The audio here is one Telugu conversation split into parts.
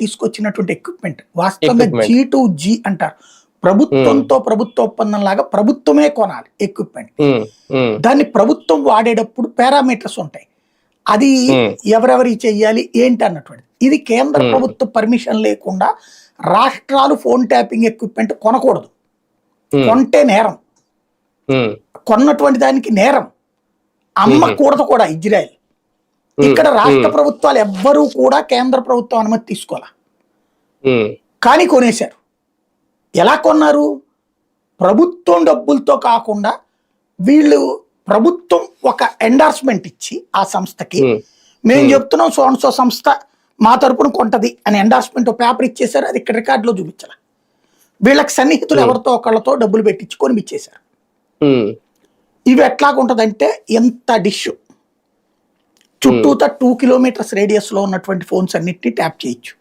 తీసుకొచ్చినటువంటి ఎక్విప్మెంట్ వాస్తవంగా G2G అంటారు. ప్రభుత్వంతో ప్రభుత్వ ఒప్పందం లాగా ప్రభుత్వమే కొనాలి ఎక్విప్మెంట్. దాన్ని ప్రభుత్వం వాడేటప్పుడు పారామీటర్స్ ఉంటాయి. అది ఎవరెవరి చెయ్యాలి ఏంటి అన్నటువంటి. ఇది కేంద్ర ప్రభుత్వ పర్మిషన్ లేకుండా రాష్ట్రాలు ఫోన్ ట్యాపింగ్ ఎక్విప్మెంట్ కొనకూడదు. కొంటే నేరం, కొన్నటువంటి దానికి నేరం, అమ్మకూడదు కూడా. ఇజ్రాయెల్ ఇక్కడ రాష్ట్ర ప్రభుత్వాలు ఎవ్వరూ కూడా కేంద్ర ప్రభుత్వం అనుమతి తీసుకోవాలి, కానీ కొనేశారు. ఎలా కొన్నారు? ప్రభుత్వం డబ్బులతో కాకుండా వీళ్ళు ప్రభుత్వం ఒక ఎండార్స్మెంట్ ఇచ్చి ఆ సంస్థకి మేము చెప్తున్నాం సో సంస్థ మా తరపున కొంటది అని ఎండార్స్మెంట్ పేపర్ ఇచ్చేసారు. అది ఇక్కడ రికార్డులో చూపించాల. వీళ్ళకి సన్నిహితులు ఎవరితో ఒకళ్ళతో డబ్బులు పెట్టించి కొనిపించేశారు. ఇవి ఎట్లాగుంటదంటే ఎంత డిష్ చుట్టూతా 2 కిలోమీటర్స్ రేడియస్ లో ఉన్నటువంటి ఫోన్స్ అన్నిటిని ట్యాప్ చేయొచ్చు.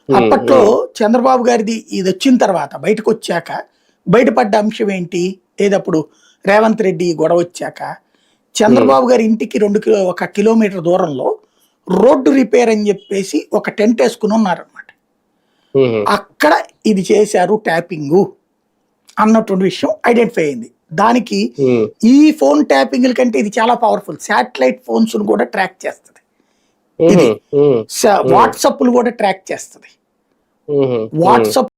అప్పట్లో చంద్రబాబు గారిది ఇది వచ్చిన తర్వాత బయటకు వచ్చాక బయటపడ్డ అంశం ఏంటి? ఏదప్పుడు రేవంత్ రెడ్డి గొడవ వచ్చాక చంద్రబాబు గారి ఇంటికి 1 కిలోమీటర్ దూరంలో రోడ్డు రిపేర్ అని చెప్పేసి ఒక టెంట్ వేసుకుని ఉన్నారనమాట. అక్కడ ఇది చేశారు ట్యాపింగ్ అన్నటువంటి విషయం ఐడెంటిఫై అయింది. దానికి ఈ ఫోన్ ట్యాపింగ్ కంటే ఇది చాలా పవర్ఫుల్. శాటిలైట్ ఫోన్స్ కూడా ట్రాక్ చేస్తుంది. ఇది వాట్సాప్ కూడా ట్రాక్ చేస్తుంది. వాట్సాప్